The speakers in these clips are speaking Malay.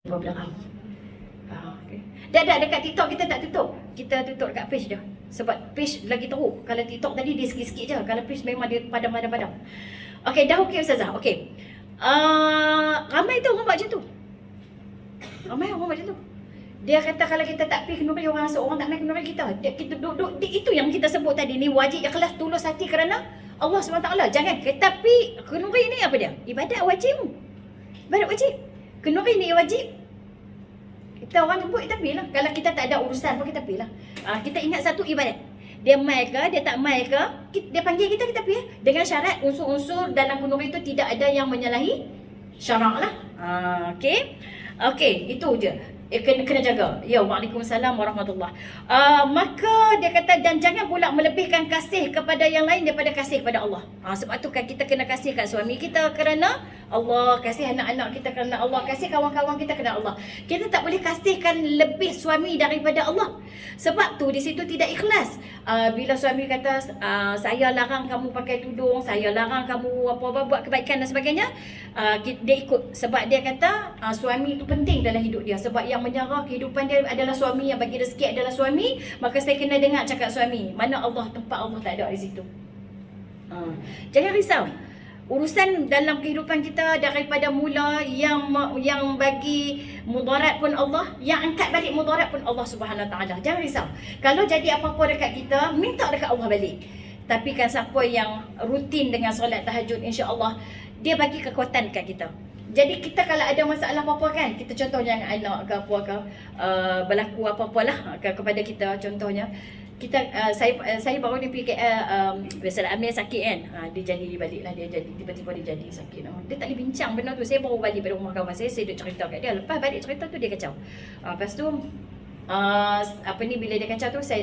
belakang. Okay. Dah dekat TikTok kita tak tutup. Kita tutup dekat page dah. Sebab page lagi teruk. Kalau TikTok tadi dia sikit-sikit je. Kalau page memang dia padam-padam. Okey, dah okey Ustazah. Okey. Ramai tu orang buat macam tu. Ramai orang buat macam tu. Dia kata kalau kita tak pergi kenduri orang, seorang tak main kenduri kita. Kita duduk, itu yang kita sebut tadi ni, wajib ikhlas tulus hati kerana Allah SWT. Jangan. Tapi kenduri ni apa dia? Ibadat wajib. Ibadat wajib. Kenduri ni wajib. Kita orang jemput, kita pergi lah. Kalau kita tak ada urusan pun kita pergi lah. Kita ingat satu ibadat. Dia mai ke, dia tak mai ke, dia panggil kita, kita pergi. Dengan syarat unsur-unsur dalam kenduri itu tidak ada yang menyalahi syarak lah. Okey. Okey, itu je. Kena jaga. Ya, waalaikumsalam warahmatullahi. Maka dia kata, dan jangan pula melebihkan kasih kepada yang lain daripada kasih kepada Allah. Sebab tu kan kita kena kasih kat suami kita kerana Allah, kasih anak-anak kita kerana Allah, kasih kawan-kawan kita kerana Allah. Kita tak boleh kasihkan lebih suami daripada Allah. Sebab tu di situ tidak ikhlas. Bila suami kata, saya larang kamu pakai tudung, saya larang kamu apa-apa buat kebaikan dan sebagainya, dia ikut. Sebab dia kata suami itu penting dalam hidup dia. Sebab yang menyara kehidupan dia adalah suami, yang bagi rezeki adalah suami. Maka saya kena dengar cakap suami. Mana Allah, tempat Allah tak ada di situ. Jangan risau. Urusan dalam kehidupan kita daripada mula yang bagi mudarat pun Allah, yang angkat balik mudarat pun Allah Subhanahu Taala. Jangan risau. Kalau jadi apa-apa dekat kita, minta dekat Allah balik. Tapi kan siapa yang rutin dengan solat tahajud, insya-Allah dia bagi kekuatan dekat kita. Jadi kita kalau ada masalah apa-apa kan, kita contohnya dengan anak ke apa ke, berlaku apa-apalah kepada kita, contohnya kita saya baru ni pergi KL, biasalah Amir sakit kan, dia jadi balik lah, dia jadi tiba-tiba dia jadi sakit. Dia tak boleh bincang benda tu. Saya baru balik pada rumah kawan saya duk cerita kat dia. Lepas balik cerita tu dia kacau. Lepas tu bila dia kacau tu saya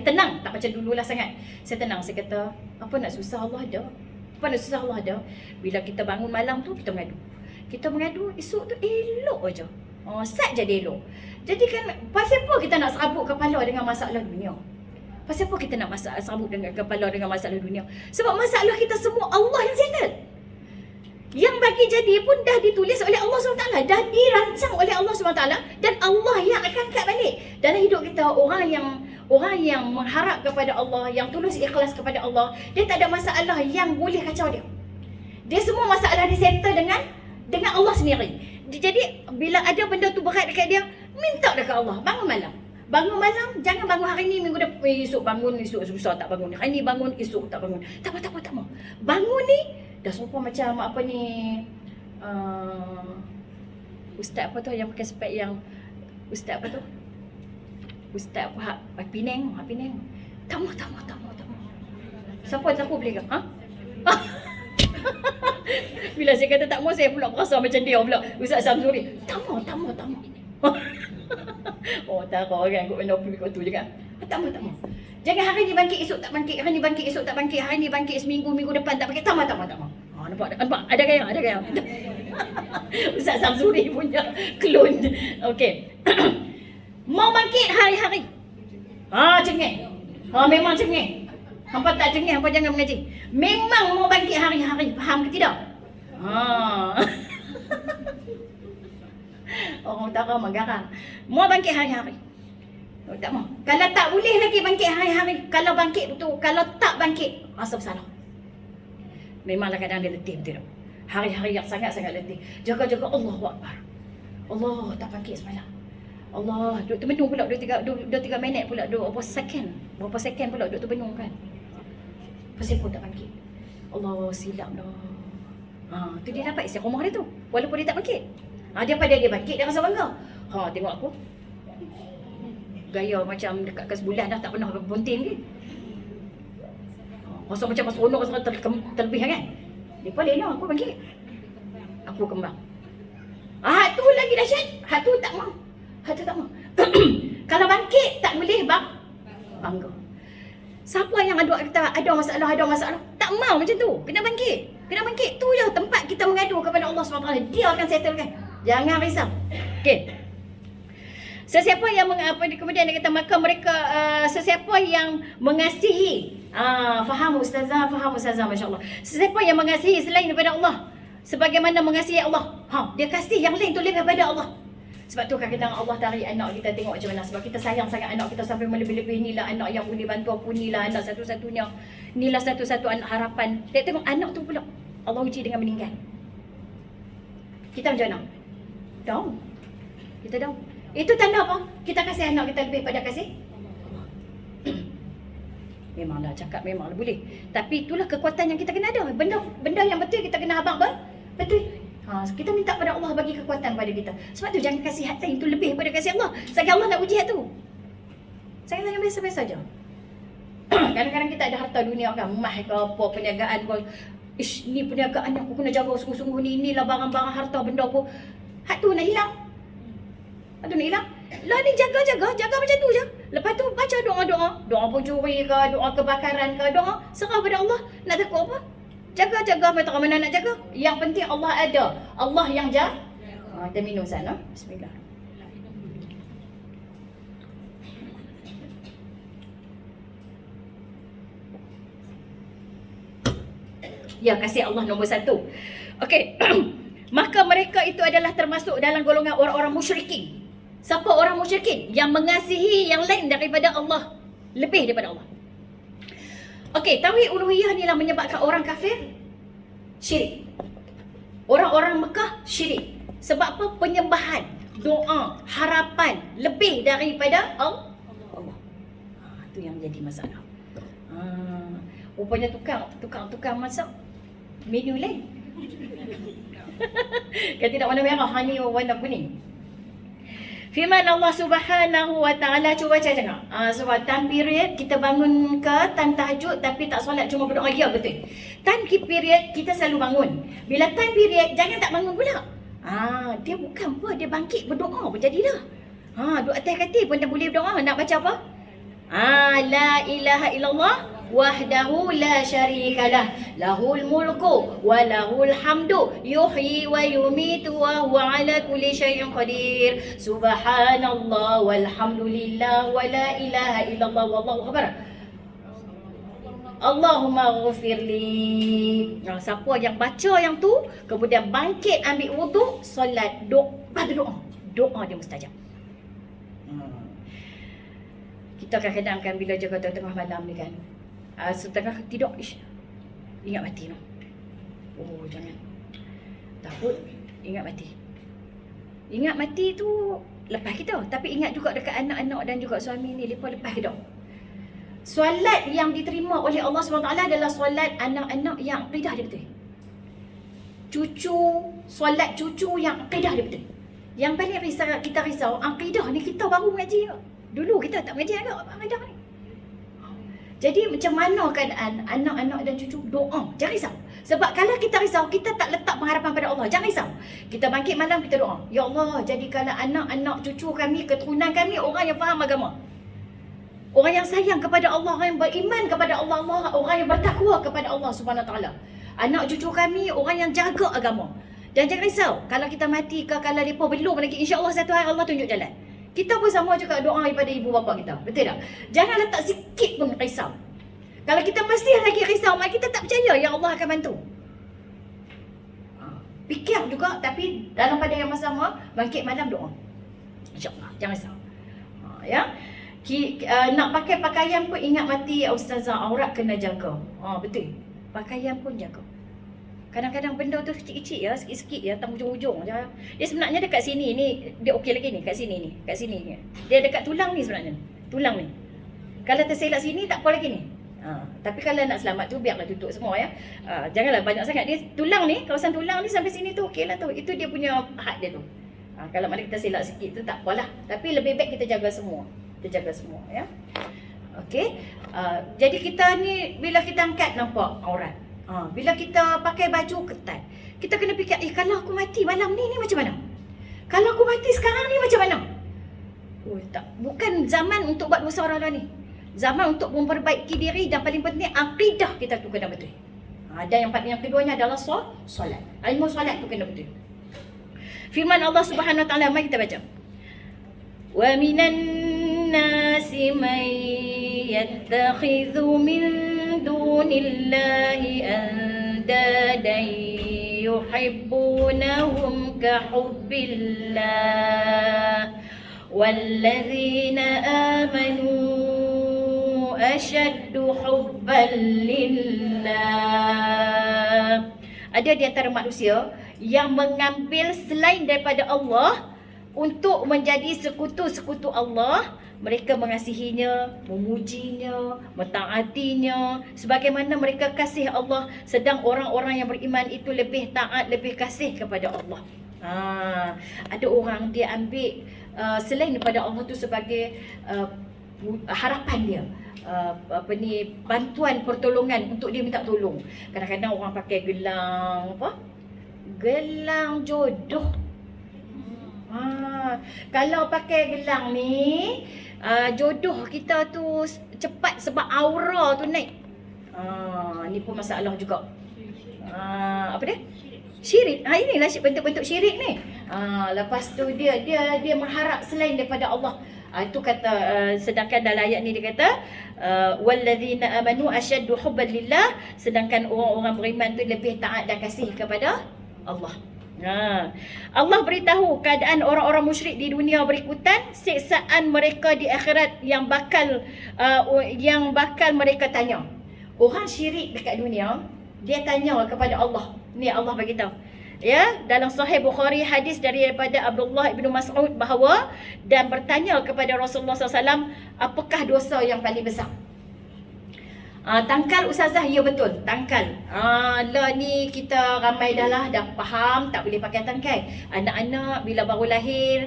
tenang, tak macam dululah sangat. Saya tenang, saya kata apa nak susah Allah ada. Apa nak susah Allah ada. Bila kita bangun malam tu kita mengadu. Kita mengadu, esok tu elok aja. Sat je dia elok. Jadi kan, pasal apa kita nak serabut kepala dengan masalah dunia? Pasal apa kita nak serabut dengan kepala dengan masalah dunia? Sebab masalah kita semua Allah yang settle. Yang bagi jadi pun dah ditulis oleh Allah SWT. Dah dirancang oleh Allah SWT. Dan Allah yang akan angkat balik. Dalam hidup kita, orang yang mengharap kepada Allah, yang tulus ikhlas kepada Allah, dia tak ada masalah yang boleh kacau dia. Dia semua masalah disettle dengan Allah sendiri. Jadi bila ada benda tu berat dekat dia, minta dekat Allah. Bangun malam. Bangun malam, jangan bangun hari ni, minggu depan esok bangun, esok susah tak bangun. Hari ni bangun, esok tak bangun. Tak mau. Bangun ni dah serupa macam apa ni, ustaz apa tu yang pakai spek, yang ustaz apa tu? Ustaz Penang. Tak mau. Siapa boleh ke? Bila saya kata tak mau, saya pula berasa macam dia pula. Ustaz Samsuri, tak mau. Tak kan, kot benda pergi kot tu juga. Tak mau. Jangan hari ni bangkit, esok tak bangkit. Hari ni bangkit, esok tak bangkit. Hari ni bangkit seminggu, minggu depan tak bangkit. Tak mau. Nampak? Ada gaya. Ustaz Samsuri punya klon. Okey. Mau bangkit hari-hari. Cengeng. Memang cengeng. Hampa tak cengeng, hampa jangan mengaji. Memang mau bangkit hari-hari. Faham ke tidak? Orang utara menggarang. Mau bangkit hari-hari. Tak mau. Kalau tak boleh lagi bangkit hari-hari. Kalau bangkit tu, kalau tak bangkit, rasa bersalah. Memanglah kadang dia letih betul. Hari-hari yang sangat-sangat letih. Jaga-jaga Allahu Akbar. Allah tak bangkit semalam. Allah, duduk termenung pula 2-3 minit pula, berapa second pula duduk termenung kan. Pasal pun tak bangkit. Allah, silap dah. Tu dia dapat isi rumah dia tu. Walaupun dia tak bangkit. Daripada dia bangkit, dia rasa bangga. Tengok aku. Gaya macam dekat ke sebulan dah tak pernah bunting ke. Rasa macam seronok, rasa terlebih kan. Dia boleh lah, aku bangkit. Aku kembang. Tu lagi dahsyat. Tu tak mau. Kalau bangkit, tak boleh bangga. Siapa yang ada masalah, tak mau macam tu. Kena bangkit. Tu je tempat kita mengadu kepada Allah SWT. Dia akan settlekan. Jangan risau. Okey. Sesiapa yang kemudian dia kata, maka mereka sesiapa yang mengasihi, faham ustazah, masya-Allah. Sesiapa yang mengasihi selain daripada Allah, sebagaimana mengasihi Allah, dia kasih yang lain tu lebih daripada Allah. Sebab tu kadang-kadang Allah tarik anak kita tengok macam mana. Sebab kita sayang sangat anak kita sampai melebih-lebih. Inilah anak yang boleh bantu aku, inilah anak satu-satunya, inilah satu-satu anak harapan. Tengok anak tu pula Allah uji dengan meninggal. Kita macam mana? Down. Kita down. Itu tanda apa? Kita kasih anak kita lebih pada kasih memanglah cakap memanglah boleh. Tapi itulah kekuatan yang kita kena ada. Benda yang betul kita kena abang betul. Kita minta pada Allah bagi kekuatan pada kita. Sebab tu jangan kasih harta itu lebih pada kasih Allah. Sebab Allah nak uji hati tu. Saya yang biasa-biasa saja. Kadang-kadang kita ada harta dunia kan, emas ke apa, perniagaan ke. Ni perniagaan yang aku kena jaga sungguh-sungguh ni. Inilah barang-barang harta benda aku. Hak tu nak hilang. Hak tu nak hilang. Lah ni jaga macam tu je. Lepas tu baca doa-doa. Doa pencuri ke, doa kebakaran ke, doa. Serah pada Allah. Nak takut apa? Jaga, mana nak jaga. Yang penting Allah ada. Allah yang jaga. Kita minum sana. Bismillah. Ya, kasih Allah nombor 1. Okey. Maka mereka itu adalah termasuk dalam golongan orang-orang musyrikin. Siapa orang musyrikin? Yang mengasihi yang lain daripada Allah. Lebih daripada Allah. Okey, tauhid uluhiyah ni lah menyebabkan orang kafir syirik. Orang-orang Mekah syirik. Sebab apa? Penyembahan, doa, harapan lebih daripada Allah. Itu yang jadi masalah. Rupanya tukang masak menu lain. Kan tidak warna merah, hanya warna kuning. Firman Allah Subhanahu wa taala, cuba saya tengok. Sebab time period kita bangun ke time tahajud tapi tak solat, cuma berdoa, ya betul. Time period kita selalu bangun. Bila time period jangan tak bangun pula. Dia bukan apa, dia bangkit berdoa pun jadi dah. Doa atas kaki pun dah boleh berdoa. Nak baca apa? La ilaha illallah wahdahu la syarikalah lahul mulku wa lahul hamdu yuhyi wa yumitu wa huwa ala kulli syai'in qadir. Subhanallah walhamdulillah wa la ilaha illallah wallahu akbar. Allahumma ghafirli. Siapa yang baca yang tu kemudian bangkit ambil wuduk, solat, doa dia mustajab. Kita kadang-kadang kan bila jaga tengah malam ni kan, setengah tidur, ingat mati no. Jangan. Takut ingat mati. Ingat mati tu lepas kita, tapi ingat juga dekat anak-anak dan juga suami ni, lepas kita. Solat yang diterima oleh Allah SWT adalah solat anak-anak yang akidah dia betul. Solat cucu yang akidah dia betul. Yang paling kita risau, akidah ni kita baru mengaji ke? Dulu kita tak mengaji akidah ni. Jadi macam mana keadaan anak-anak dan cucu? Doa, jangan risau. Sebab kalau kita risau, kita tak letak pengharapan pada Allah. Jangan risau. Kita bangkit malam, kita doa. Ya Allah, jadikanlah anak-anak cucu kami, keturunan kami orang yang faham agama. Orang yang sayang kepada Allah, orang yang beriman kepada Allah, orang yang bertakwa kepada Allah Subhanahu Wa Taala. Anak cucu kami orang yang jaga agama. Dan jangan risau, kalau kita mati ke, kalau mereka belum lagi, insya-Allah satu hari Allah tunjuk jalan. Kita pun sama juga doa daripada ibu bapa kita. Betul tak? Jangan letak sikit pun risau. Kalau kita masih lagi risau, maka kita tak percaya yang Allah akan bantu. Fikir juga, tapi dalam pada yang sama, bangkit malam doa. InsyaAllah, jangan risau. Ya. Nak pakai pakaian pun ingat mati ustazah, aurat kena jaga. Betul. Pakaian pun jaga. Kadang-kadang benda tu kecil-kecil ya, sikit-sikit ya, tak ujung-ujung je. Dia sebenarnya dekat sini ni, dia okey lagi ni, kat sini ni, kat sini ni. Dia dekat tulang ni sebenarnya. Tulang ni. Kalau terselak sini tak apa lagi ni. Tapi kalau nak selamat tu biarlah tutup semua ya. Janganlah banyak sangat. Dia tulang ni, kawasan tulang ni sampai sini tu okeylah tu. Itu dia punya had dia tu. Kalau mana kita selak sikit tu tak apalah. Tapi lebih baik kita jaga semua. Kita jaga semua ya. Okey. Jadi kita ni bila kita angkat nampak aurat. Bila kita pakai baju ketat, kita kena fikir, kalau aku mati malam ni macam mana? Kalau aku mati sekarang ni macam mana? Tak, bukan zaman untuk buat dosa orang lain ni. Zaman untuk memperbaiki diri dan paling penting akidah kita tu kena betul. Dan yang keduanya adalah solat. Ilmu solat tu kena betul. Firman Allah Subhanahu Wa Taala, mari kita baca. Wa minan nasi man yattakhidhu min dunillahi andadan yuhibbunahum ka hubbillah walladzina amanu asyaddu hubban lillah. Ada di antara manusia yang mengambil selain daripada Allah untuk menjadi sekutu-sekutu Allah. Mereka mengasihinya, memujinya, mentaatinya sebagaimana mereka kasih Allah. Sedang orang-orang yang beriman itu lebih taat, lebih kasih kepada Allah. Ada orang dia ambil selain daripada Allah tu sebagai harapan dia, bantuan pertolongan untuk dia minta tolong. Kadang-kadang orang pakai gelang gelang jodoh. Kalau pakai gelang ni, jodoh kita tu cepat sebab aura tu naik. Ni pun masalah juga. Apa dia? Syirik. Inilah bentuk-bentuk syirik ni. Lepas tu dia mengharap selain daripada Allah. Itu kata, sedangkan dalam ayat ni dia kata walladzina amanu asyaddu hubban lillah, sedangkan orang-orang beriman tu lebih taat dan kasih kepada Allah. Allah beritahu keadaan orang-orang musyrik di dunia berikutan, siksaan mereka di akhirat yang bakal mereka tanya. Orang syirik dekat dunia, dia tanya kepada Allah. Ni Allah bagi tahu. Ya, dalam Sahih Bukhari hadis daripada Abdullah bin Mas'ud bahawa dan bertanya kepada Rasulullah SAW, apakah dosa yang paling besar? Tangkal ustazah, ya betul, tangkal. Lah ni kita ramai dah faham tak boleh pakai tangkai. Anak-anak bila baru lahir,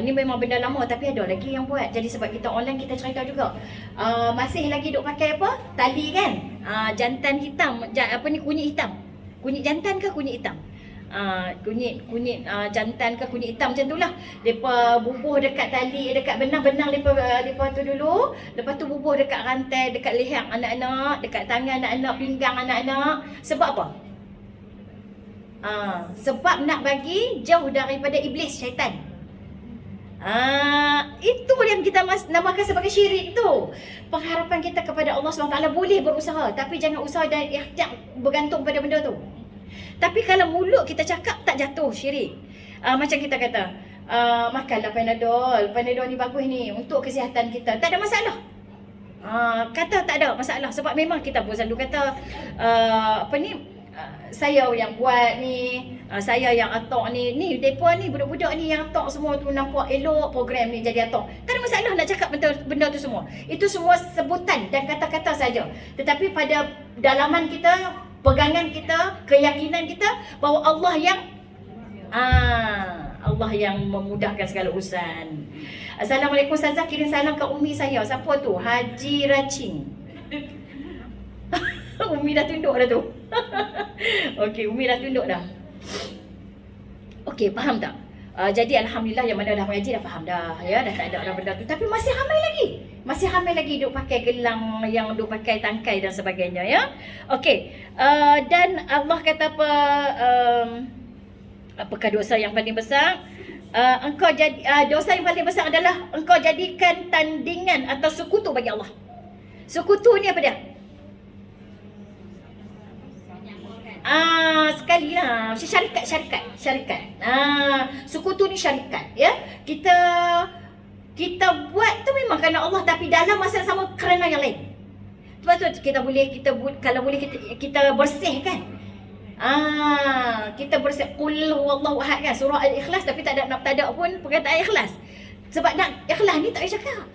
ni memang benda lama tapi ada lagi yang buat. Jadi sebab kita online kita cerita juga. Masih lagi duk pakai apa? Tali kan? Jantan hitam, kunyit hitam. Kunyit jantan ke kunyit hitam? Kunyit jantan ke kunyit hitam macam itulah. Depa bubuh dekat tali, dekat benang-benang depa tu dulu. Lepas tu bubuh dekat rantai, dekat leher anak-anak, dekat tangan anak-anak, pinggang anak-anak. Sebab apa? Sebab nak bagi jauh daripada iblis, syaitan. Itu yang kita namakan sebagai syirik tu. Pengharapan kita kepada Allah SWT boleh berusaha, tapi jangan usaha dan ikhtiar bergantung pada benda tu. Tapi kalau mulut kita cakap tak jatuh syirik. Macam kita kata, makanlah Panadol ni bagus ni untuk kesihatan kita, tak ada masalah. Kata tak ada masalah sebab memang kita pun selalu kata saya yang buat ni, saya yang atok ni depa ni budak-budak ni yang atok semua tu nampak elok program ni jadi atok. Tak ada masalah nak cakap benda tu semua. Itu semua sebutan dan kata-kata saja. Tetapi pada dalaman kita, pegangan kita, keyakinan kita bahawa Allah yang memudahkan segala urusan. Assalamualaikum Ustazah, kirim salam ke Umi saya. Siapa tu? Haji Racing. Umi dah tunduk dah tu. Okey, Umi dah tunduk dah. Okey, faham tak? Jadi Alhamdulillah yang mana dah mengaji dah faham dah. Ya, dah tak ada orang benda tu. Tapi masih ramai lagi duk pakai gelang, yang duk pakai tangkai dan sebagainya, ya. Okey, dan Allah kata apa, apakah dosa yang paling besar? Dosa yang paling besar adalah engkau jadikan tandingan atau sekutu bagi Allah. Sekutu ni apa dia? Sekali lah, syarikat. Sekutu ni syarikat, ya. Kita buat tu memang kerana Allah, tapi dalam masa sama kerana yang lain. Lepas tu kalau boleh kita bersihkan. Kita bersih qul huwallahu ahad kan, surah Al-Ikhlas, tapi tak ada pun perkataan ikhlas. Sebab nak ikhlas ni tak payah cakap.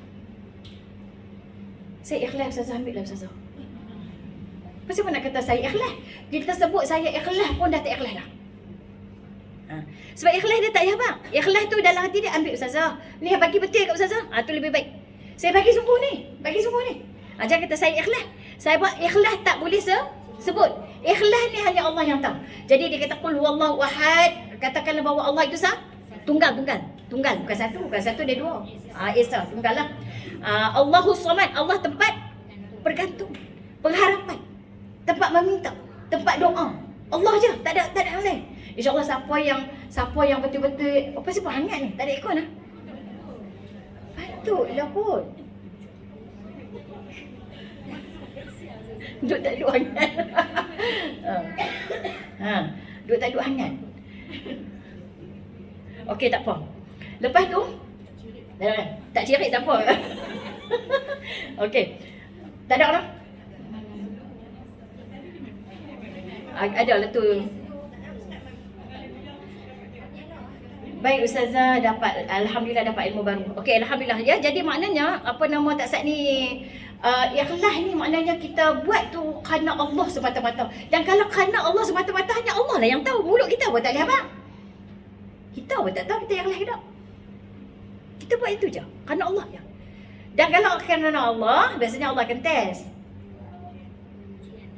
Saya ikhlas, Ustazah, ambil lah Ustazah. Kenapa nak kata saya ikhlas? Kita sebut saya ikhlas pun dah tak ikhlas dah. Sebab ikhlas dia tak payah bang. Ikhlas tu dalam hati dia, ambil Ustazah. Ni bagi betul kat Ustazah. Tu lebih baik. Saya bagi sungguh ni. Jangan kata saya ikhlas. Saya buat ikhlas tak boleh sebut. Ikhlas ni hanya Allah yang tahu. Jadi dia kata qul huwallahu ahad. Katakanlah bahawa Allah itu tunggal. Bukan satu dia dua. Esa, tunggal lah. Allahus samad. Allah tempat bergantung, pengharapan, tempat meminta, tempat doa. Allah je, tak ada yang lain. InsyaAllah siapa yang betul-betul apa sebab hangat ni, tak ada ikon lah. Patutlah pun. Duk tak duk hangat. Duk tak duk hangat. Okey, tak apa. Lepas tu Tak cirit tak apa. Okey. Tak ada orang? Ada lah tu. Baik Ustazah, alhamdulillah dapat ilmu baru. Okey, alhamdulillah ya. Jadi maknanya apa nama taksat ni, ikhlas ni maknanya kita buat tu kerana Allah semata-mata. Dan kalau kerana Allah semata-mata, hanya Allah lah yang tahu. Mulut kita pun tak boleh apa. Kita pun tak tahu kita ikhlas ke tak. Kita buat itu je kerana Allah je. Dan kalau kerana Allah, biasanya Allah akan test.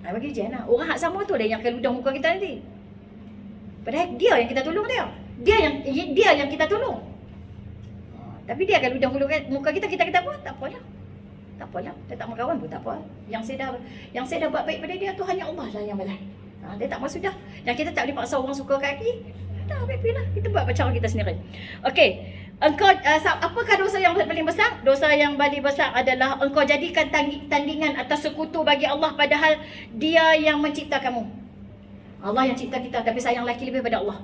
Bagi ujian lah. Orang hak sama tu lah yang akan ludah muka kita nanti. Padahal dia yang kita tolong dia. Dia yang kita tolong. Tapi dia akan ludah muka kita kata apa? Tak apalah. Tak apalah. Dia tak berkawan pun tak apa. Yang saya dah buat baik pada dia tu hanya Allah lah yang balas. Dia tak maksud dah. Dan kita tak boleh paksa orang suka kaki. Dah baik-baik lah. Kita buat cara kita sendiri. Okey. Engkau apakah dosa yang paling besar? Dosa yang paling besar adalah engkau jadikan tandingan atau sekutu bagi Allah padahal Dia yang mencipta kamu. Allah yang cipta kita, tapi sayang lelaki lebih pada Allah.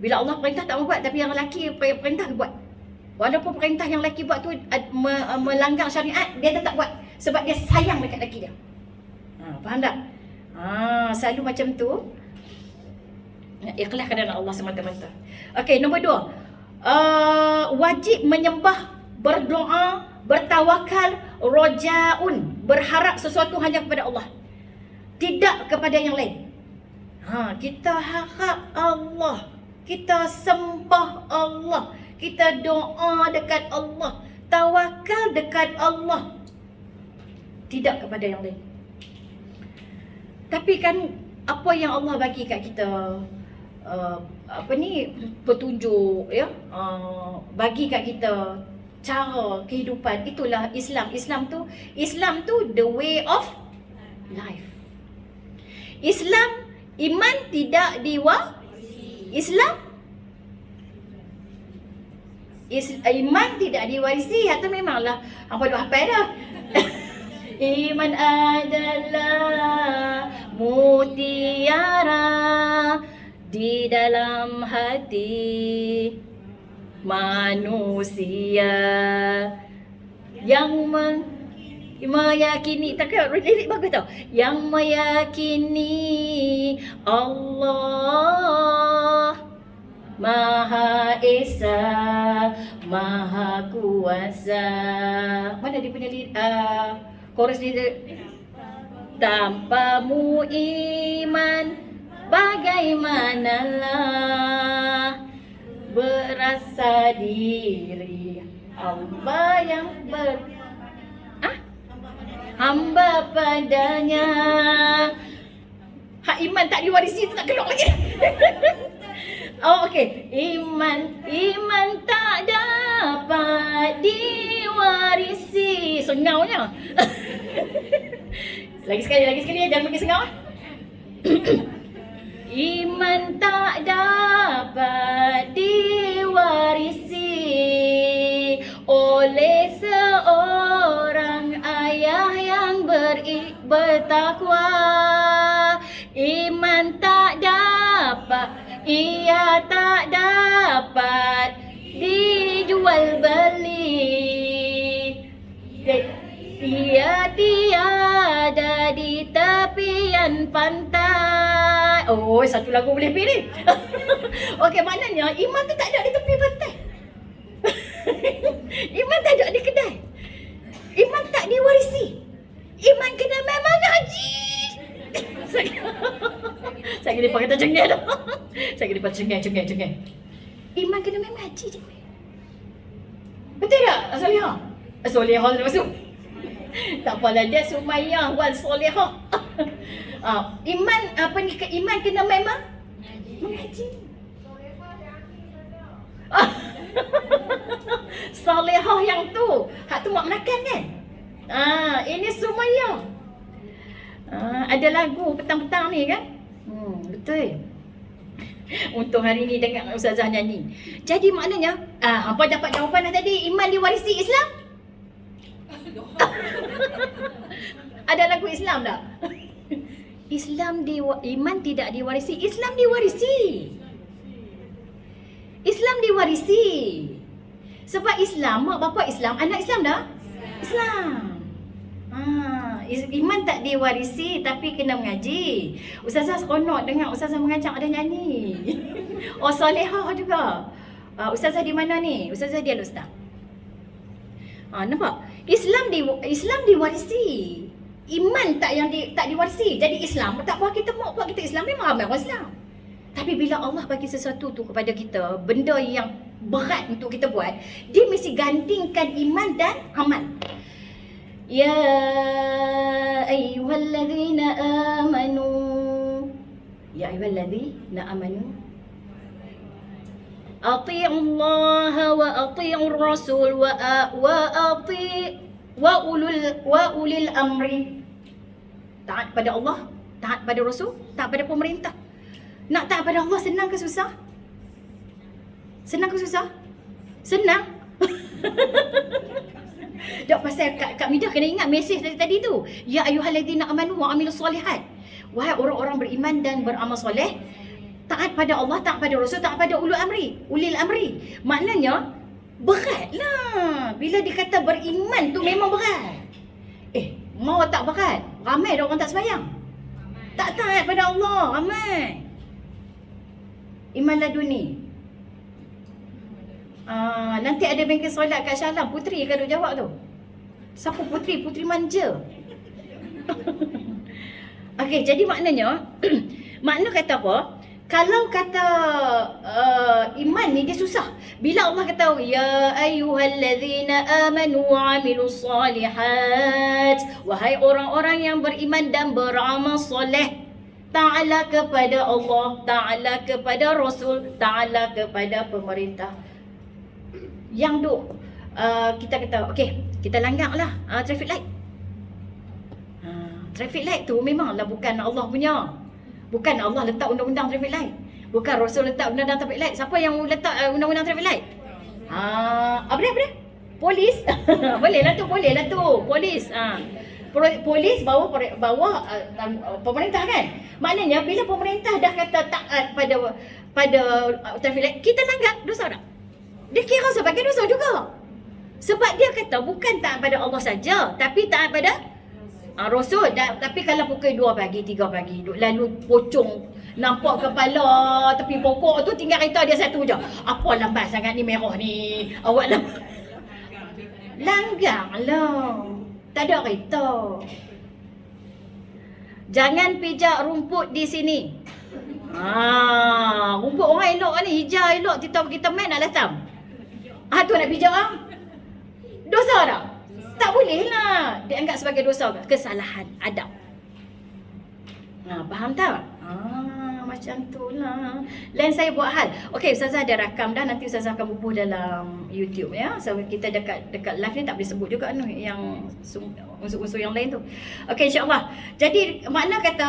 Bila Allah perintah tak mau buat, tapi yang lelaki perintah dia buat. Walaupun perintah yang lelaki buat tu melanggar syariat, dia tetap buat sebab dia sayang dekat lelaki dia. Faham tak? Selalu macam tu. Ikhlas kerana Allah semata-mata. Okey, nombor 2. Wajib menyembah, berdoa, bertawakal, rojaun, berharap sesuatu hanya kepada Allah, tidak kepada yang lain. Kita harap Allah, kita sembah Allah, kita doa dekat Allah, tawakal dekat Allah, tidak kepada yang lain. Tapi kan apa yang Allah bagi kat kita, petunjuk ya, bagi kat kita cara kehidupan, itulah Islam. Islam tu the way of life. Islam, iman tidak iman tidak diwarisi. Atau memanglah apa duk hafal dah. Iman adalah mutiara di dalam hati manusia yang meyakini, tak kira lirik bagus tau, yang meyakini Allah Maha Esa, Maha Kuasa. Mana dia punya chorus dia? Tanpamu iman bagaimanalah berasa diri hamba yang hamba padanya. Hak iman tak diwarisi tu tak keluar lagi. Oh okey, iman tak dapat diwarisi. Sengaunya. Lagi sekali jangan pergi sengau. Iman tak dapat diwarisi oleh seorang ayah yang bertakwa. Iman tak dapat, ia tak dapat dijual beli. Ia tiada di tepian pantai. Oh, satu lagu boleh pilih. Okey, maknanya iman tu tak ada di tepi pantai. Iman tak ada di kedai. Iman tak diwarisi. Iman kena memang haji. Saya kena pakai terjengah dah. Saya kena pakai cengeng. Iman kena memang haji je. Betul tak? Solehah? Solehah sudah masuk. Tak apalah, dia Sumayyah wan solehah. Iman apa ni, iman kena memang mengaji. Solehah yang tu, hak tu mak menakan kan? Ini Sumayyah. Ada lagu petang-petang ni kan? Betul. Untuk hari ni dengar Ustazah nyanyi. Jadi maknanya, apa dapat jawapan dah tadi? Iman diwarisi Islam? Ada lagu Islam tak? Iman tidak diwarisi, Islam diwarisi. Sebab Islam, mak bapak Islam, anak Islam dah? Islam. Iman tak diwarisi tapi kena mengaji. Ustazah seronok dengar ustazah mengajar ada nyanyi. Oh, solehah juga. Ustazah di mana ni? Ustazah di Al-Ustaz. Nampak? Islam diwarisi. Iman tak diwarisi. Jadi Islam tak buat kita mak buat kita Islam, memang ramai orang Islam. Tapi bila Allah bagi sesuatu tu kepada kita, benda yang berat untuk kita buat, dia mesti gandingkan iman dan amal. Ya ayyuhalladzina amanu. Ya ayyuhalladzina amanu. Ati'u Allah wa ati'u Rasul wa ulil amri. Taat pada Allah, taat pada Rasul, taat pada pemerintah. Nak taat pada Allah senang ke susah? Senang ke susah? Senang. Dok pasal Kak Midah kena ingat mesej tadi tu. Ya ayyuhalladzina amanu wa amilus solihat. Wahai orang-orang beriman dan beramal soleh, taat pada Allah, taat pada Rasul, taat pada ulil amri. Maknanya beratlah. Bila dikata beriman tu memang berat. Mau tak berat? Ramai dah orang tak sembahyang. Tak taat pada Allah, ramai. Iman laduni. Nanti ada bengkel solat kat Shah Alam. Putri kan duk jawab tu. Siapa Putri? Putri manja. Okey, jadi maknanya makna kata apa? Kalau kata iman ni dia susah. Bila Allah kata ya ayyuhalladzina amanu wa amilus solihat, wahai orang-orang yang beriman dan beramal soleh, ta'ala kepada Allah, ta'ala kepada Rasul, ta'ala kepada pemerintah. Yang duk kita kata okey, kita langgar lah traffic light. Traffic light tu memanglah bukan Allah punya. Bukan Allah letak undang-undang traffic light. Bukan Rasul letak undang-undang traffic light. Siapa yang letak undang-undang traffic light? Apa dia? Polis. Boleh lah tu. Polis. Polis bawa pemerintah kan. Maknanya bila pemerintah dah kata taat pada traffic light, kita langgar, dosa tak? Dia kira sebagai dosa juga. Sebab dia kata bukan taat pada Allah saja, tapi taat pada Rasul. Tapi kalau pukul 2 pagi, 3 pagi duk lalu pocong, nampak kepala tepi pokok tu, tinggal kereta dia satu je. Apa lambat sangat ni merah ni? Awak langgar lah. Tak ada kereta. Jangan pijak rumput di sini. Rumput orang elok ni, hijau elok, kita main nak latam. Tu nak pijak orang. Dosa tak? Tak boleh lah. Dia anggap sebagai dosa, kesalahan adab. Faham tak? Macam tu lah. Lain saya buat hal. Okey, Ustazah ada rakam dah. Nanti Ustazah akan bubuh dalam YouTube ya. So kita dekat live ni tak boleh sebut juga yang unsur-unsur yang lain tu. Okey, insya-Allah. Jadi makna kata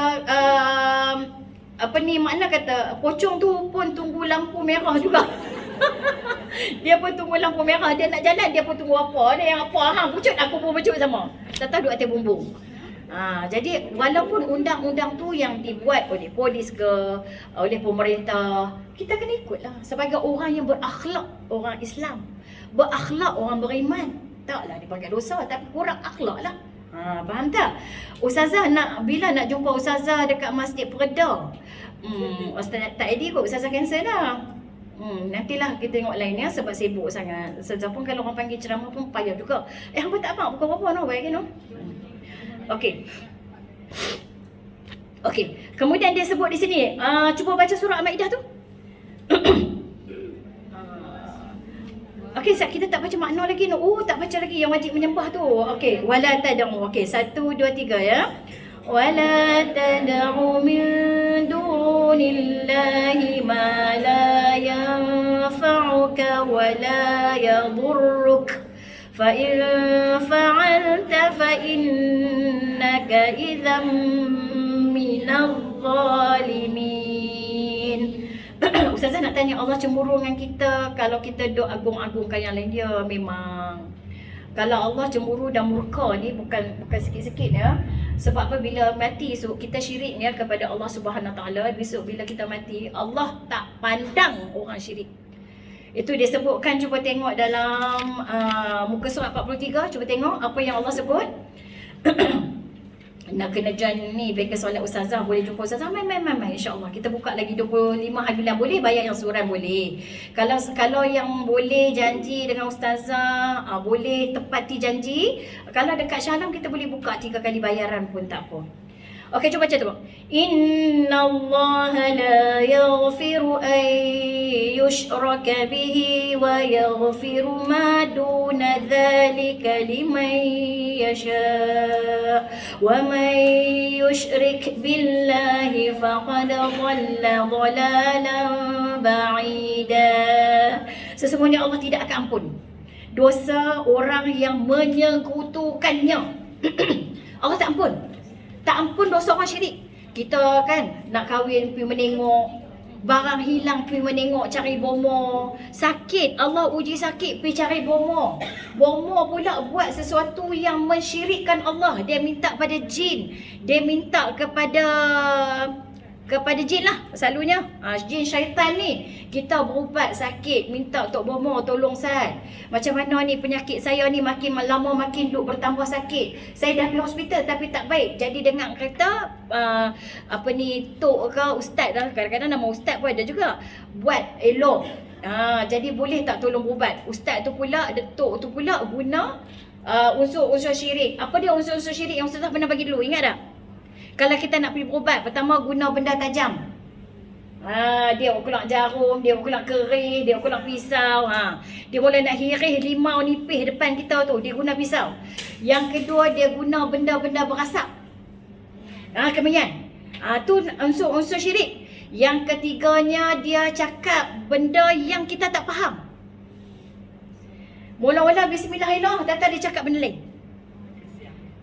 makna kata pocong tu pun tunggu lampu merah juga. Dia pun tunggu lampu merah. Dia nak jalan, dia pun tunggu apa. Dia yang apa? Pucut, aku pun pucut sama. Tetap duduk atas bumbung. Jadi walaupun undang-undang tu yang dibuat oleh polis ke, oleh pemerintah, kita kena ikutlah. Sebagai orang yang berakhlak, orang Islam, berakhlak, orang beriman. Taklah dipanggil dosa, tapi kurang akhlak lah. Faham tak? Ustazah bila nak jumpa Ustazah dekat Masjid Pereda, Ustazah tak ada kot, Ustazah cancel dah. Nantilah kita tengok lainnya sebab sibuk sangat. Ustazah pun kalau orang panggil ceramah pun payah juga. Hampa tak apa, bukan apa-apa no, baik no. Okey. Kemudian dia sebut di sini, cuba baca surah Al-Maidah tu. Okey, kita tak baca makna lagi no. Tak baca lagi yang wajib menyembah tu. Okey, wala tad'u. Okey, 1 2 3 ya. Wala tad'u min dunillahi ma la yanfa'uka wa la yadurruk. Fa in fa'alta fa innaka idzam minadh zalimin. Ustazah nak tanya, Allah cemburu dengan kita kalau kita duk agung-agungkan yang lain? Dia memang. Kalau Allah cemburu dan murka ni bukan sikit-sikit ya. Sebab apa, bila mati esok kita syiriknya kepada Allah Subhanahu Wa Taala, besok bila kita mati Allah tak pandang orang syirik. Itu disebutkan, cuba tengok dalam muka surat 43, cuba tengok apa yang Allah sebut. Nak kena join ni bengkel solat ustazah, boleh jumpa ustazah, main insya-Allah. Kita buka lagi 25 hari bulan, boleh bayar yang suran boleh. Kalau yang boleh janji dengan ustazah, boleh tepati janji. Kalau dekat Shah Alam kita boleh buka 3 kali bayaran pun tak apa. Okey, cuba baca tu. Inna Allah la yaghfiru an yushraka bihi wa yaghfiru ma duna dhalika liman yasha wa man yushrik billahi faqad dhalla dhalalan ba'ida. Sesungguhnya Allah tidak akan ampun dosa orang yang menyekutukannya. Allah tak ampun. Tak ampun dosa orang syirik. Kita kan nak kahwin pergi menengok, barang hilang pergi menengok cari bomo. Sakit, Allah uji sakit pergi cari bomo. Bomo pula buat sesuatu yang mensyirikkan Allah. Dia minta pada jin. Dia minta kepada jin lah selalunya. Jin syaitan ni. Kita berubat sakit, minta Tok Bomo tolong Sat. Macam mana ni penyakit saya ni makin lama makin duk bertambah sakit. Saya dah pergi hospital tapi tak baik. Jadi dengar kata Tok ke ustaz dah, kadang-kadang nama ustaz pun ada juga, buat elok. Jadi boleh tak tolong berubat? Ustaz tu pula, Tok tu pula guna unsur-unsur syirik. Apa dia unsur-unsur syirik yang ustaz pernah bagi dulu? Ingat tak? Kalau kita nak pergi berubat, pertama guna benda tajam. Dia keluar jarum, dia keluar kerih, dia keluar pisau. Dia mula nak hirih limau nipis depan kita tu, dia guna pisau. Yang kedua, dia guna benda-benda berasap. Kemenyan. Tu unsur-unsur syirik. Yang ketiganya, dia cakap benda yang kita tak faham. Mula-mula bismillahirrahmanirrahim, datang dia cakap benda lain.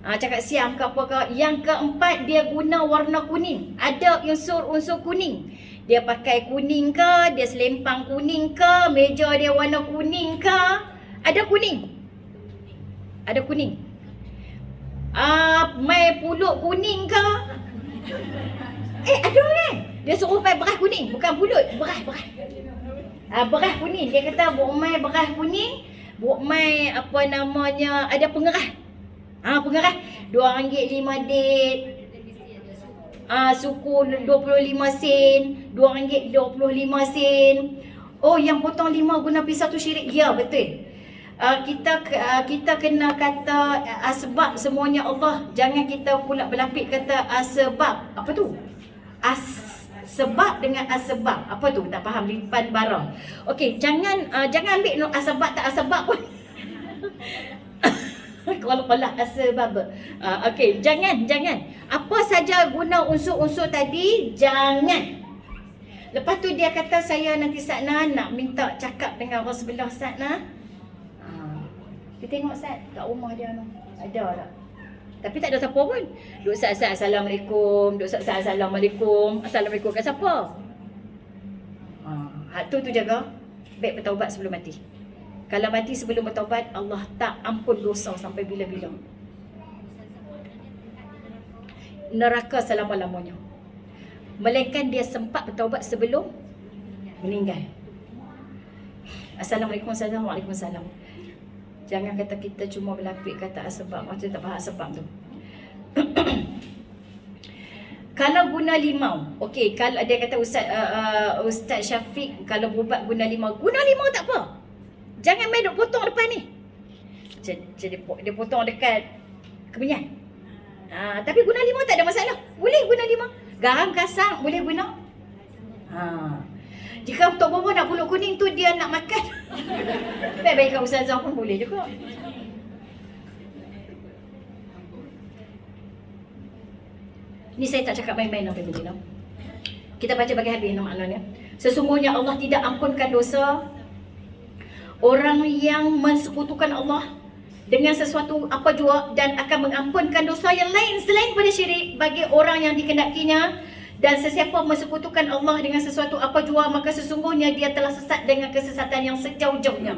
Cakap siam ke apa ke. Yang keempat, dia guna warna kuning. Ada unsur-unsur kuning. Dia pakai kuning ke, dia selempang kuning ke, meja dia warna kuning ke. Ada kuning. Ada kuning. Mai pulut kuning ke. Ada kan? Dia suruh pakai beras kuning, bukan pulut, beras. Beras kuning. Dia kata buat mai beras kuning, buat mai ada pengerah. Pengerah RM2.5 suku 25 sen, RM2.25. Oh, yang potong 5 guna pisau tu syirik. Ya, betul. Kita kena kata asbab semuanya Allah. Jangan kita pula berlapik kata asbab. Apa tu? Sebab dengan asbab. Apa tu? Tak faham, lipan barang. Okey, jangan ambil asbab tak asbab pun. Kalau asbab. Okey, jangan. Apa saja guna unsur-unsur tadi, jangan. Lepas tu dia kata, saya nanti Satna nak minta cakap dengan orang sebelah Satna. Kita tengok Sat kat rumah dia tu. Ada tak? Tapi tak ada siapa pun. Duk Sat, Assalamualaikum. Duk Sat, Assalamualaikum. Assalamualaikum kat siapa? Tu jaga. Baik bertaubat sebelum mati. Kalau mati sebelum bertaubat, Allah tak ampun dosa sampai bila-bila. Neraka selama-lamanya. Melainkan dia sempat bertaubat sebelum meninggal. Assalamualaikum, Waalaikumsalam. Jangan kata kita cuma berlapik kata asbab, macam tak faham sebab tu. Kalau guna limau, okey, kalau dia kata Ustaz Syafiq, kalau berubat guna limau tak apa. Jangan main duk potong depan ni. Jadi dia potong dekat kemenyan. Tapi guna limau tak ada masalah. Boleh guna limau. Garam kasang boleh guna. Jika Tok Bobo nak pulut kuning tu dia nak makan, baik-baik kat ustazah pun boleh juga. Ni saya tak cakap main-main apa benda. Kita baca bagi habis maknanya. Sesungguhnya Allah tidak ampunkan dosa orang yang mensekutukan Allah dengan sesuatu apa jua, dan akan mengampunkan dosa yang lain selain pada syirik bagi orang yang dikenakinya. Dan sesiapa mensekutukan Allah dengan sesuatu apa jua, maka sesungguhnya dia telah sesat dengan kesesatan yang sejauh-jauhnya.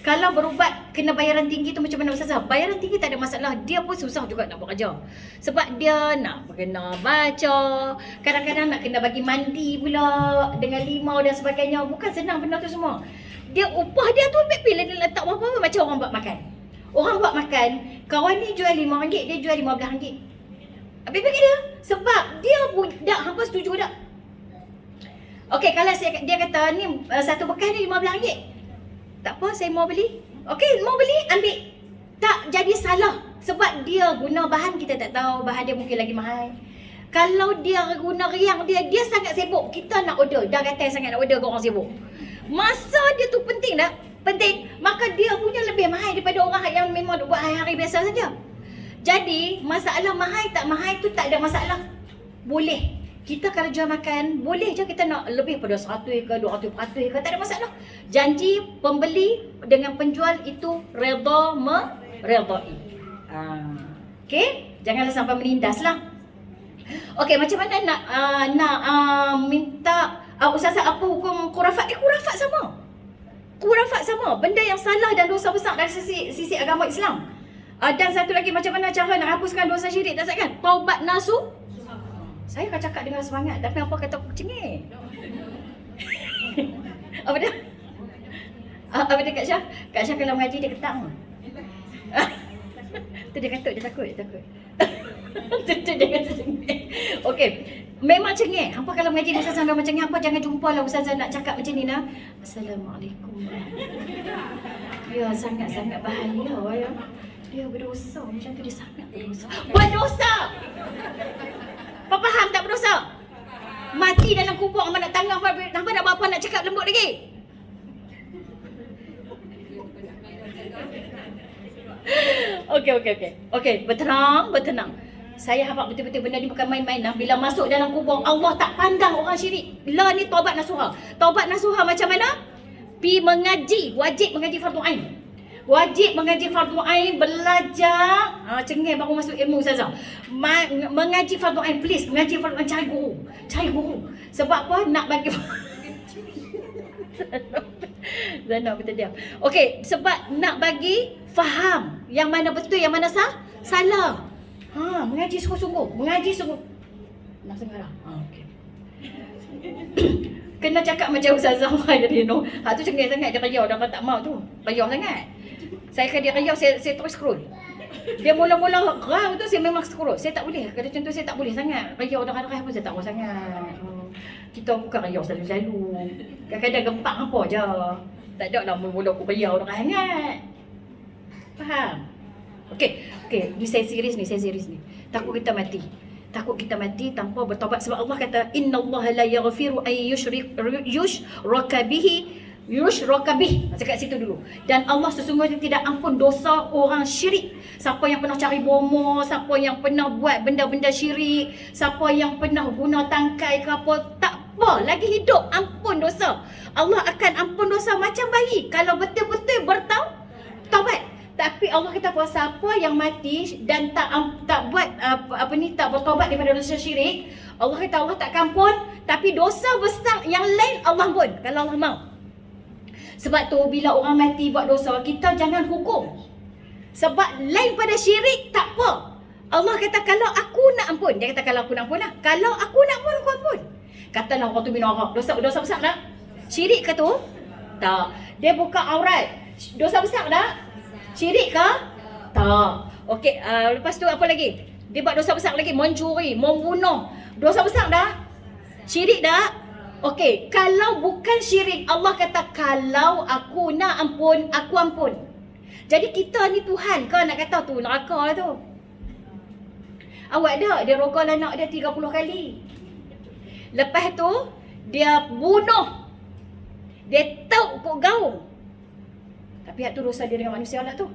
Kalau berubat kena bayaran tinggi tu macam mana Ustazah? Bayaran tinggi tak ada masalah. Dia pun susah juga nak buat kerja. Sebab dia nak kena baca, kadang-kadang nak kena bagi mandi pula dengan limau dan sebagainya. Bukan senang benda tu semua. Dia upah dia tu ambil pilih dia letak apa-apa macam orang buat makan. Orang buat makan, kawan ni jual RM5, dia jual RM15. Habis bagi dia. Sebab dia pun, dah hampa setuju tak? Okey, kalau dia kata ni satu bekas ni RM15. Tak apa, saya mau beli. Okey, mau beli, ambil. Tak jadi salah. Sebab dia guna bahan kita tak tahu, bahan dia mungkin lagi mahal. Kalau dia guna riang dia sangat sibuk. Kita nak order, dah kata sangat nak order, orang sibuk. Masa dia tu penting tak? Penting. Maka dia punya lebih mahal daripada orang yang memang buat hari-hari biasa saja. Jadi, masalah mahal tak mahal tu tak ada masalah. Boleh. Kita kalau jual makan, boleh je kita nak lebih pada 100 ke 200% ke, tak ada masalah. Janji pembeli dengan penjual itu redha meredai. Okey, janganlah sampai menindas lah. Okey, macam mana nak minta Ustazah apa hukum khurafat? Khurafat sama. Khurafat sama. Benda yang salah dan dosa besar dari sisi agama Islam. Dan satu lagi, macam mana cara nak hapuskan dosa syirik tak kan? Taubat nasuh. Saya akan cakap dengan semangat, tapi apa kata aku cengeng? Apa dia? Apa dia Kak Syah? Kak Syah kalau mengaji dia ketang. Tu dia katuk, dia takut. Tu dia kata cengeng. Okey, memang cengeng. Hampa kalau mengaji dengan Ustazah macam ni, hampa jangan jumpa lah Ustazah nak cakap macam ni nah. Assalamualaikum. Ya, sangat-sangat bahaya ya. Dia berdosa macam tu, dia sangat berdosa. Berdosa! Apa faham tak berdosa? Mati dalam kubur, hampa nak tanggung, hampa nak buat apa, nak cakap lembut lagi? Okey, bertenang. Saya harap betul-betul benda ni bukan main-main lah. Bila masuk dalam kubur, Allah tak pandang orang syirik. Lah ni taubat nasuha. Taubat nasuha macam mana? Pi mengaji, wajib mengaji fardu ain. Wajib mengaji fardu ain, belajar. Cengeng baru masuk ilmu Ustazah. Mengaji fardu ain, please. Mengaji fardu ain, cari guru. Sebab apa? Nak bagi Zainab betul dia. Okey, sebab nak bagi faham yang mana betul, yang mana salah. Mengaji sungguh-sungguh. Mengaji sungguh. Nak sengarah. Okey. Kena cakap macam Ustazah jadi no. Tu cengeng sangat dia riau dah tak mau tu. Riau sangat. Saya kan dia riau, saya terus scroll. Dia mula-mula raw tu saya memang scroll. Saya tak boleh. Kalau contoh saya tak boleh sangat. Riau dah pun saya tak mau sangat. Kita bukan riau selalu-selalu. Kadang-kadang gempak apa je. Tak ada lah mula-mula aku riau dah sangat. Faham? Okey, ni saya serius ni. Takut kita mati tanpa bertaubat, sebab Allah kata innallaha la yaghfiru ay yushraka bihi. Cakap situ dulu. Dan Allah sesungguhnya tidak ampun dosa orang syirik. Siapa yang pernah cari bomo, siapa yang pernah buat benda-benda syirik, siapa yang pernah guna tangkai ke apa, tak apa, lagi hidup ampun dosa. Allah akan ampun dosa macam bayi kalau betul-betul bertaubat. Tapi Allah kata apa? Siapa yang mati dan tak buat tak bertaubat daripada dosa syirik, Allah kata Allah tak ampun. Tapi dosa besar yang lain Allah ampun kalau Allah mau. Sebab tu bila orang mati buat dosa, kita jangan hukum. Sebab lain pada syirik tak apa. Allah kata kalau aku nak ampun. Dia kata kalau aku nak ampun lah. Kalau aku nak ampun, aku ampun. Katalah orang tu minum arak. Dosa besar tak? Syirik ke tu? Tak. Dia buka aurat. Dosa besar tak? Syirik ke? Tak. Okey, lepas tu apa lagi? Dia buat dosa besar lagi, mencuri, membunuh. Dosa besar dah? Syirik dah? Okey, kalau bukan syirik, Allah kata kalau aku nak ampun, aku ampun. Jadi kita ni Tuhan ke nak kata tu neraka lah tu. Awak dah, dia rogol anak dia 30 kali. Lepas tu, dia bunuh. Dia tauk kok gaung. Tapi hak tu dosa dia dengan manusia lah tu.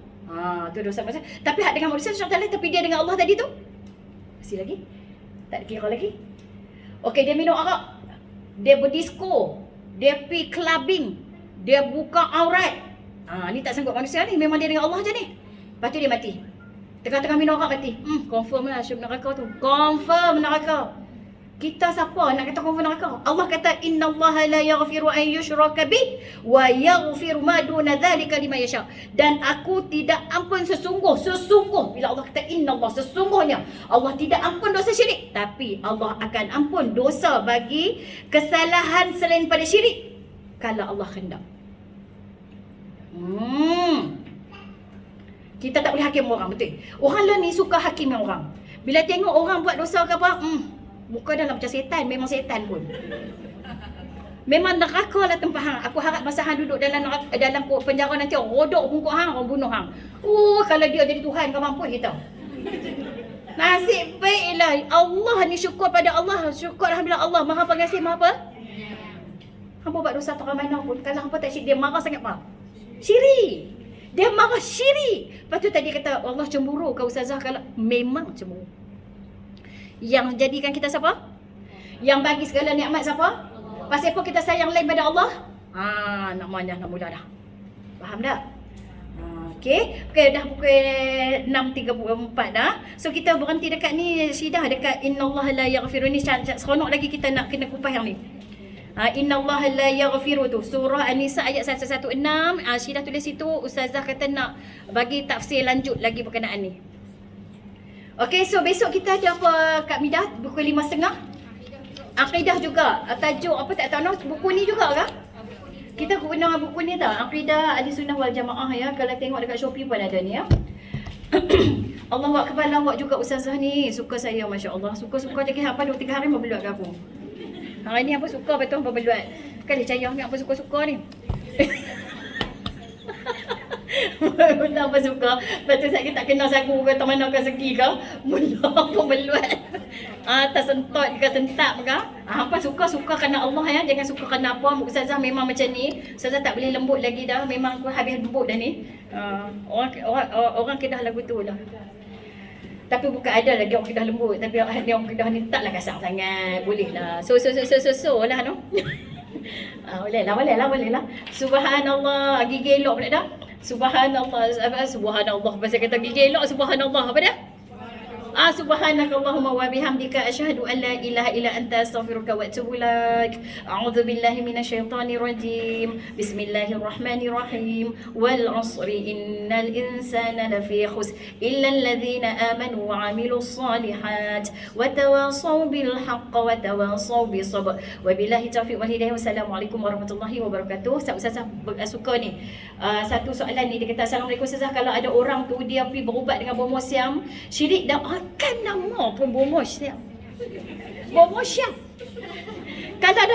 Tu dosa manusia. Tapi hak dengan manusia syaitan lain, tapi dia dengan Allah tadi tu. Masih lagi? Tak kira lagi. Okey, dia minum arak. Dia berdisko. Dia pergi clubbing. Dia buka aurat. Ni tak sanggup manusia ni, memang dia dengan Allah je ni. Lepas tu dia mati. Tengah-tengah minum arak mati. Confirm lah syurga neraka tu. Confirm neraka. Kita siapa nak kata confirm neraka? Allah kata innallaha la yaghfiru an yushraka bih wa yaghfiru ma duna dzalika liman yasha. Dan aku tidak ampun sesungguh bila Allah kata innallah, sesungguhnya Allah tidak ampun dosa syirik, tapi Allah akan ampun dosa bagi kesalahan selain pada syirik kalau Allah hendak. Kita tak boleh hakim orang, betul. Orang lain ni suka hakim orang. Bila tengok orang buat dosa ke apa, muka dah macam setan, memang setan pun. Memang neraka lah tempat hang. Aku harap masa hang duduk dalam penjara nanti, orang rodok muka hang, orang bunuh hang. Kalau dia jadi Tuhan, kau mampu kita. Nasib baiklah. Allah ni syukur pada Allah. Syukur alhamdulillah Allah Maha Pengasih, Maha apa? Hampa buat dosa tak mana pun. Kalau hampa tak syirik, dia marah sangat apa? Syirik. Dia marah syirik. Lepas tu tadi kata Allah cemburu ke ustazah, kalau memang cemburu. Yang jadikan kita siapa? Yang bagi segala nikmat siapa? Pasal apa kita sayang lain pada Allah? Nak mudah dah. Faham tak? Okey, dah pukul 6.34 dah. So kita berhenti dekat ni Syidah, dekat innallaha la yaghfiru ni. Seronok lagi kita nak kena kupas yang ni. Innallaha la yaghfiru tu surah An-Nisa ayat 116. Syidah tulis situ, ustazah kata nak bagi tafsir lanjut lagi berkenaan ni. Okey, so besok kita ada apa Kak Midah? Pukul 5.30. Aqidah juga. Tajuk apa tak tahu, buku ni juga ke? Kita guna buku ni tak? Aqidah Ahlussunnah wal Jamaah ya. Kalau tengok dekat Shopee pun ada ni ya. Allah Akbar, lawak juga ustazah ni. Suka saya, masya-Allah. Suka-suka jadi apa 2-3 hari membeluat ke aku. Hari ni apa suka betul membeluat. Kan dia cayah ni apa suka-suka ni. Mula apa suka. Lepas tu saya tak kenal sagu ke tak mana ke segi ke. Mula apa meluat. Tersentot ke sentak ke. Apa suka-suka kerana Allah ya. Jangan suka kerana apa. Ustazah memang macam ni. Ustazah tak boleh lembut lagi dah. Memang aku habis lembut dah ni. Orang Kedah lagu tu lah. Tapi bukan ada lagi orang Kedah lembut. Tapi orang Kedah ni taklah kasar sangat. Boleh lah. So lah no. Boleh lah. Subhanallah. Gigi elok pula dah. Subhanallah. Pasal kata gigi elok, subhanallah. Apa dah? Subhanakallahumma wa bihamdika asyhadu an la ilaha illa anta astaghfiruka wa atubu ilaik. A'udzu billahi minasyaitonir rajim. Bismillahirrahmanirrahim. Wal 'asri innal insana lafi khusr illa alladhina amanu wa 'amilus solihat wa tawasaw bil haqq wa tawasaw bis sabr. Wabillahi taufiq wal hidayah. Wassalamualaikum warahmatullahi wabarakatuh. Ustazah suka ni. Satu soalan ni dia kata, Assalamualaikum Ustazah, kalau ada orang tu dia pergi berubat dengan bomoh siam, syirik dah akan nama pun bomoh siam. Bomoh siam. Kalau ada